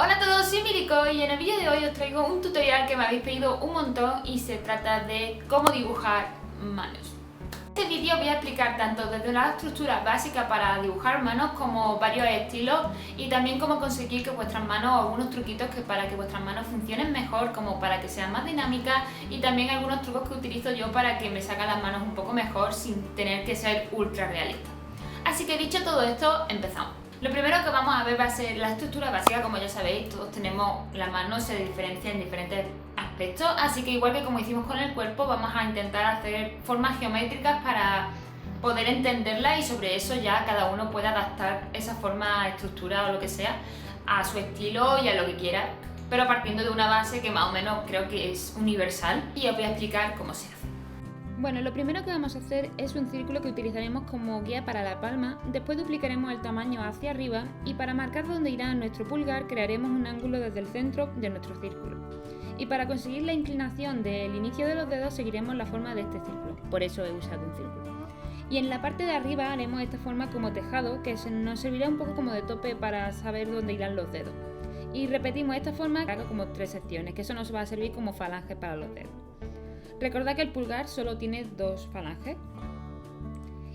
Hola a todos, soy Miriko y en el vídeo de hoy os traigo un tutorial que me habéis pedido un montón y se trata de cómo dibujar manos. En este vídeo voy a explicar tanto desde la estructura básica para dibujar manos como varios estilos y también cómo conseguir que vuestras manos, algunos truquitos para que vuestras manos funcionen mejor, como para que sean más dinámicas y también algunos trucos que utilizo yo para que me salgan las manos un poco mejor sin tener que ser ultra realista. Así que dicho todo esto, empezamos. Lo primero que vamos a ver va a ser la estructura básica. Como ya sabéis, todos tenemos la mano, se diferencia en diferentes aspectos, así que igual que como hicimos con el cuerpo, vamos a intentar hacer formas geométricas para poder entenderla y sobre eso ya cada uno puede adaptar esa forma, estructura o lo que sea a su estilo y a lo que quiera, pero partiendo de una base que más o menos creo que es universal y os voy a explicar cómo se hace. Bueno, lo primero que vamos a hacer es un círculo que utilizaremos como guía para la palma, después duplicaremos el tamaño hacia arriba y para marcar dónde irá nuestro pulgar crearemos un ángulo desde el centro de nuestro círculo. Y para conseguir la inclinación del inicio de los dedos seguiremos la forma de este círculo, por eso he usado un círculo. Y en la parte de arriba haremos esta forma como tejado que nos servirá un poco como de tope para saber dónde irán los dedos. Y repetimos esta forma como 3 secciones, que eso nos va a servir como falange para los dedos. Recordad que el pulgar solo tiene 2 falanges.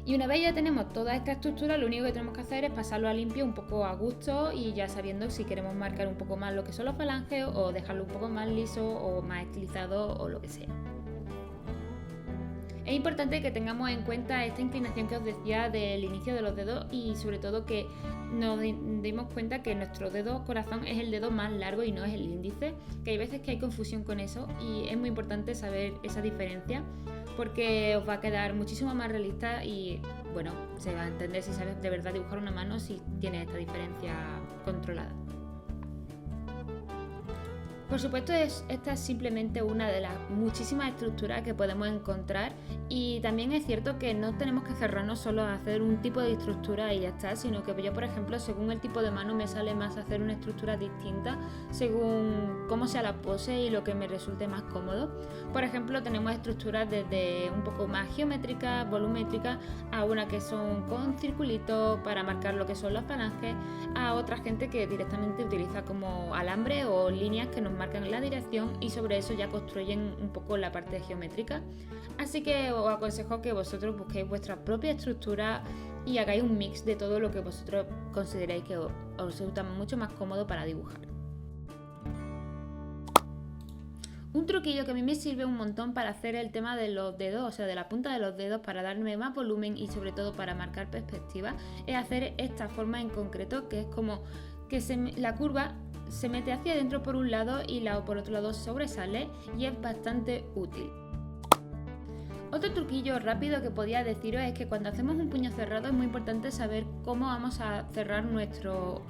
Y una vez ya tenemos toda esta estructura, lo único que tenemos que hacer es pasarlo a limpio un poco a gusto y ya sabiendo si queremos marcar un poco más lo que son los falanges o dejarlo un poco más liso o más estilizado o lo que sea. Es importante que tengamos en cuenta esta inclinación que os decía del inicio de los dedos y sobre todo que nos demos cuenta que nuestro dedo corazón es el dedo más largo y no es el índice, que hay veces que hay confusión con eso y es muy importante saber esa diferencia porque os va a quedar muchísimo más realista y bueno, se va a entender si sabes de verdad dibujar una mano si tiene esta diferencia controlada. Por supuesto, esta es simplemente una de las muchísimas estructuras que podemos encontrar y también es cierto que no tenemos que cerrarnos solo a hacer un tipo de estructura y ya está, sino que yo, por ejemplo, según el tipo de mano me sale más hacer una estructura distinta según cómo sea la pose y lo que me resulte más cómodo. Por ejemplo, tenemos estructuras desde un poco más geométricas, volumétricas, a una que son con circulitos para marcar lo que son las falanges, a otra gente que directamente utiliza como alambre o líneas que nos marcan la dirección y sobre eso ya construyen un poco la parte geométrica. Así que os aconsejo que vosotros busquéis vuestra propia estructura y hagáis un mix de todo lo que vosotros consideréis que os resulta mucho más cómodo para dibujar. Un truquillo que a mí me sirve un montón para hacer el tema de los dedos, o sea de la punta de los dedos, para darme más volumen y sobre todo para marcar perspectiva, es hacer esta forma en concreto que es como que la curva se mete hacia adentro por un lado y por otro lado sobresale y es bastante útil. Otro truquillo rápido que podía deciros es que cuando hacemos un puño cerrado es muy importante saber cómo vamos a cerrar nuestro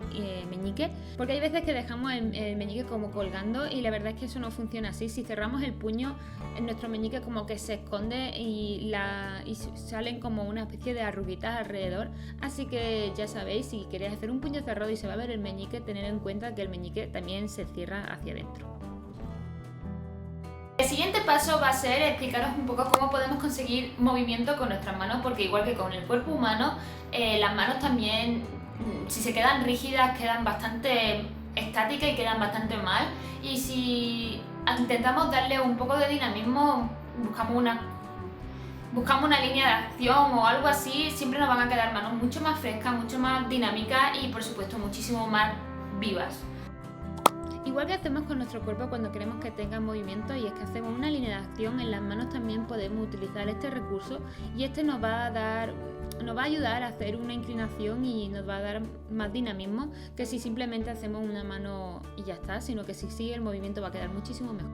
meñique, porque hay veces que dejamos el meñique como colgando y la verdad es que eso no funciona así. Si cerramos el puño, nuestro meñique como que se esconde y salen como una especie de arruguitas alrededor, así que ya sabéis, si queréis hacer un puño cerrado y se va a ver el meñique, tened en cuenta que el meñique también se cierra hacia adentro. El siguiente paso va a ser explicaros un poco cómo podemos conseguir movimiento con nuestras manos, porque igual que con el cuerpo humano, las manos también, si se quedan rígidas, quedan bastante estáticas y quedan bastante mal. Y si intentamos darle un poco de dinamismo, buscamos una línea de acción o algo así, siempre nos van a quedar manos mucho más frescas, mucho más dinámicas y por supuesto muchísimo más vivas. Igual que hacemos con nuestro cuerpo cuando queremos que tenga movimiento y es que hacemos una línea de acción, en las manos también podemos utilizar este recurso y este nos va a ayudar a hacer una inclinación y nos va a dar más dinamismo que si simplemente hacemos una mano y ya está, sino que si sigue el movimiento va a quedar muchísimo mejor.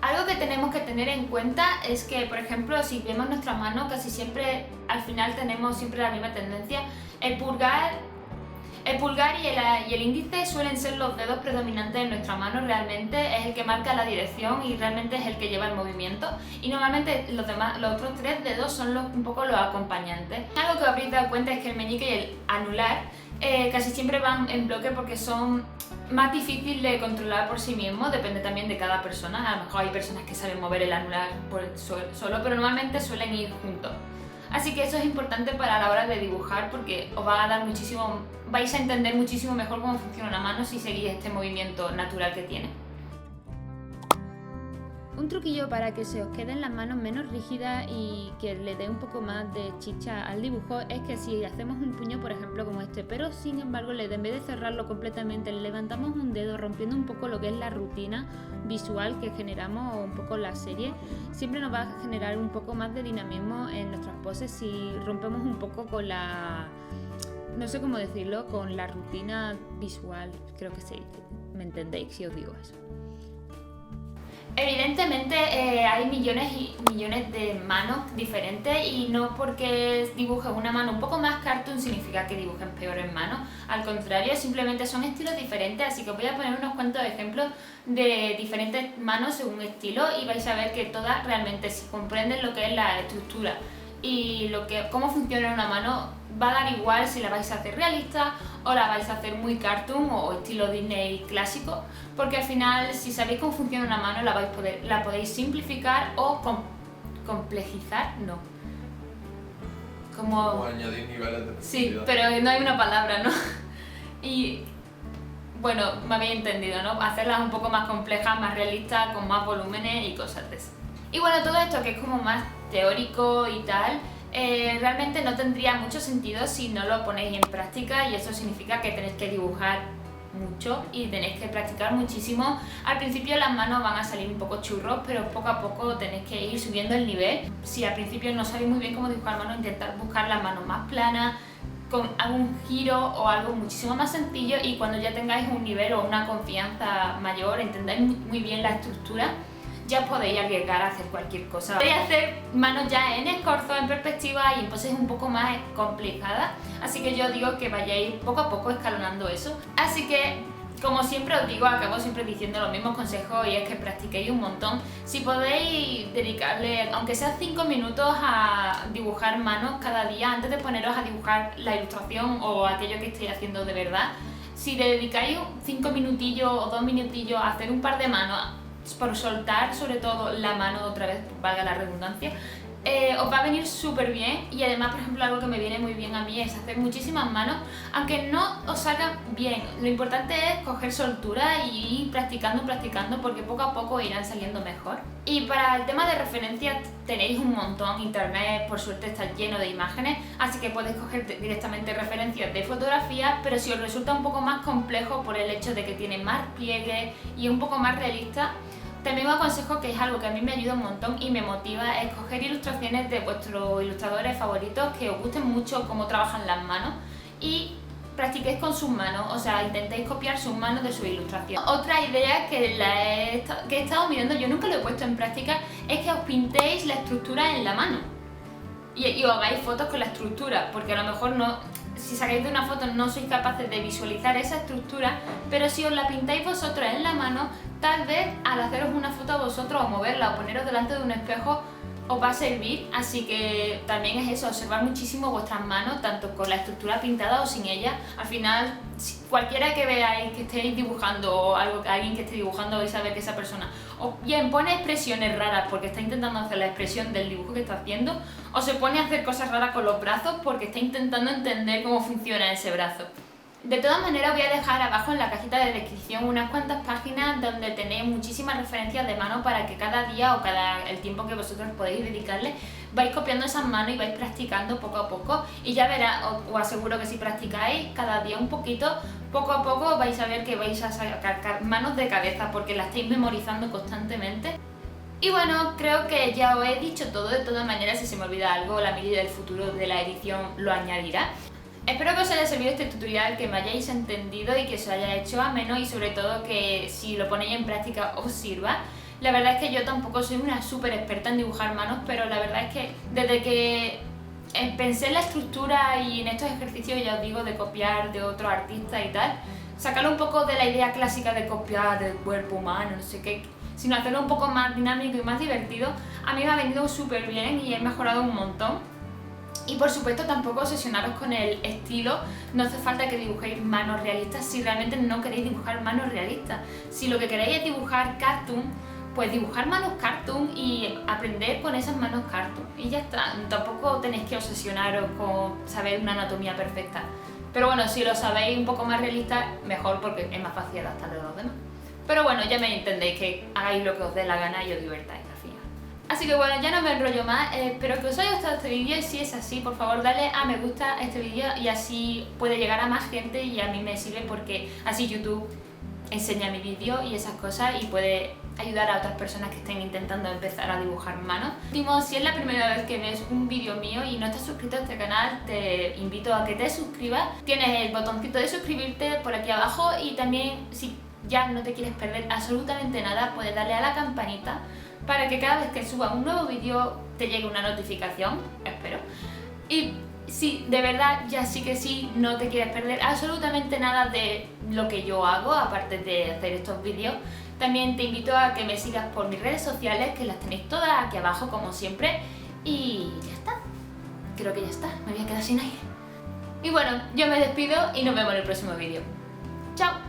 Algo que tenemos que tener en cuenta es que, por ejemplo, si vemos nuestra mano, casi siempre al final tenemos siempre la misma tendencia. El pulgar y el índice suelen ser los dedos predominantes de nuestra mano, realmente es el que marca la dirección y realmente es el que lleva el movimiento y normalmente los otros 3 dedos son un poco los acompañantes. Algo que habréis dado cuenta es que el meñique y el anular casi siempre van en bloque porque son más difíciles de controlar por sí mismos, depende también de cada persona. A lo mejor hay personas que saben mover el anular por solo, pero normalmente suelen ir juntos. Así que eso es importante para la hora de dibujar porque os va a dar muchísimo, vais a entender muchísimo mejor cómo funciona una mano si seguís este movimiento natural que tiene. Un truquillo para que se os queden las manos menos rígidas y que le dé un poco más de chicha al dibujo es que si hacemos un puño, por ejemplo, como este, pero sin embargo en vez de cerrarlo completamente, le levantamos un dedo rompiendo un poco lo que es la rutina visual que generamos o un poco la serie, siempre nos va a generar un poco más de dinamismo en nuestras poses si rompemos un poco con la... no sé cómo decirlo, con la rutina visual, creo que sí, me entendéis si os digo eso. Evidentemente hay millones y millones de manos diferentes y no porque dibujes una mano un poco más cartoon significa que dibujen peores manos. Al contrario, simplemente son estilos diferentes, así que os voy a poner unos cuantos ejemplos de diferentes manos según estilo y vais a ver que todas realmente, si comprenden lo que es la estructura y cómo funciona una mano, va a dar igual si la vais a hacer realista o la vais a hacer muy cartoon o estilo Disney clásico, porque al final si sabéis cómo funciona una mano la podéis simplificar o complejizar, no. Como añadir niveles de profundidad. Sí, pero no hay una palabra, ¿no? Y bueno, me habéis entendido, ¿no? Hacerlas un poco más complejas, más realistas, con más volúmenes y cosas de eso. Y bueno, todo esto que es como más teórico y tal, realmente no tendría mucho sentido si no lo ponéis en práctica y eso significa que tenéis que dibujar mucho y tenéis que practicar muchísimo. Al principio las manos van a salir un poco churros, pero poco a poco tenéis que ir subiendo el nivel. Si al principio no sabéis muy bien cómo dibujar manos, intentar buscar las manos más planas, con algún giro o algo muchísimo más sencillo, y cuando ya tengáis un nivel o una confianza mayor, entendáis muy bien la estructura, ya podéis arriesgar a hacer cualquier cosa. Podéis hacer manos ya en escorzo, en perspectiva y en poses un poco más complicadas, así que yo digo que vayáis poco a poco escalonando eso. Así que, como siempre os digo, acabo siempre diciendo los mismos consejos y es que practiquéis un montón. Si podéis dedicarle, aunque sea 5 minutos a dibujar manos cada día, antes de poneros a dibujar la ilustración o aquello que estéis haciendo de verdad, si le dedicáis 5 minutillos o 2 minutillos a hacer un par de manos, por soltar sobre todo la mano otra vez, valga la redundancia, os va a venir súper bien. Y además, por ejemplo, algo que me viene muy bien a mí es hacer muchísimas manos, aunque no os salgan bien. Lo importante es coger soltura y ir practicando, porque poco a poco irán saliendo mejor. Y para el tema de referencias tenéis un montón, internet por suerte está lleno de imágenes, así que podéis coger directamente referencias de fotografía, pero si os resulta un poco más complejo por el hecho de que tiene más pliegues y es un poco más realista, también os aconsejo, que es algo que a mí me ayuda un montón y me motiva, es coger ilustraciones de vuestros ilustradores favoritos que os gusten mucho cómo trabajan las manos y practiquéis con sus manos, o sea, intentéis copiar sus manos de su ilustración. Otra idea que he estado mirando, yo nunca lo he puesto en práctica, es que os pintéis la estructura en la mano y os hagáis fotos con la estructura, porque a lo mejor no, si sacáis de una foto no sois capaces de visualizar esa estructura, pero si os la pintáis vosotros en la mano, tal vez al haceros una foto a vosotros o moverla o poneros delante de un espejo os va a servir. Así que también es eso, observar muchísimo vuestras manos, tanto con la estructura pintada o sin ella. Al final, cualquiera que veáis que estéis dibujando o alguien que esté dibujando, vais a ver que esa persona o bien pone expresiones raras porque está intentando hacer la expresión del dibujo que está haciendo, o se pone a hacer cosas raras con los brazos porque está intentando entender cómo funciona ese brazo. De todas maneras, voy a dejar abajo en la cajita de descripción unas cuantas páginas donde tenéis muchísimas referencias de mano para que cada día o el tiempo que vosotros podéis dedicarle, vais copiando esas manos y vais practicando poco a poco, y ya verás, os aseguro que si practicáis cada día un poquito, poco a poco vais a ver que vais a sacar manos de cabeza porque las estáis memorizando constantemente. Y bueno, creo que ya os he dicho todo. De todas maneras, si se me olvida algo, la Mili del futuro de la edición lo añadirá. Espero que os haya servido este tutorial, que me hayáis entendido y que os haya hecho ameno, y sobre todo que si lo ponéis en práctica os sirva. La verdad es que yo tampoco soy una súper experta en dibujar manos, pero la verdad es que desde que pensé en la estructura y en estos ejercicios, ya os digo, de copiar de otro artista y tal, sacarlo un poco de la idea clásica de copiar del cuerpo humano, no sé qué, sino hacerlo un poco más dinámico y más divertido, a mí me ha venido súper bien y he mejorado un montón. Y por supuesto tampoco obsesionaros con el estilo, no hace falta que dibujéis manos realistas si realmente no queréis dibujar manos realistas. Si lo que queréis es dibujar cartoon, pues dibujar manos cartoon y aprender con esas manos cartoon. Y ya está, tampoco tenéis que obsesionaros con saber una anatomía perfecta. Pero bueno, si lo sabéis un poco más realista, mejor, porque es más fácil adaptarlo a los demás. Pero bueno, ya me entendéis, que hagáis lo que os dé la gana y os divertáis al final. Así que bueno, ya no me enrollo más, espero que os haya gustado este vídeo y si es así, por favor dale a me gusta a este vídeo y así puede llegar a más gente y a mí me sirve porque así YouTube enseña mi vídeo y esas cosas y puede ayudar a otras personas que estén intentando empezar a dibujar manos. Último, si es la primera vez que ves un vídeo mío y no estás suscrito a este canal, te invito a que te suscribas. Tienes el botoncito de suscribirte por aquí abajo y también si ya no te quieres perder absolutamente nada, puedes darle a la campanita para que cada vez que suba un nuevo vídeo te llegue una notificación, espero. Y si de verdad ya sí que sí no te quieres perder absolutamente nada de lo que yo hago, aparte de hacer estos vídeos, también te invito a que me sigas por mis redes sociales, que las tenéis todas aquí abajo como siempre. Y ya está, creo que ya está, me voy a quedar sin aire. Y bueno, yo me despido y nos vemos en el próximo vídeo. ¡Chao!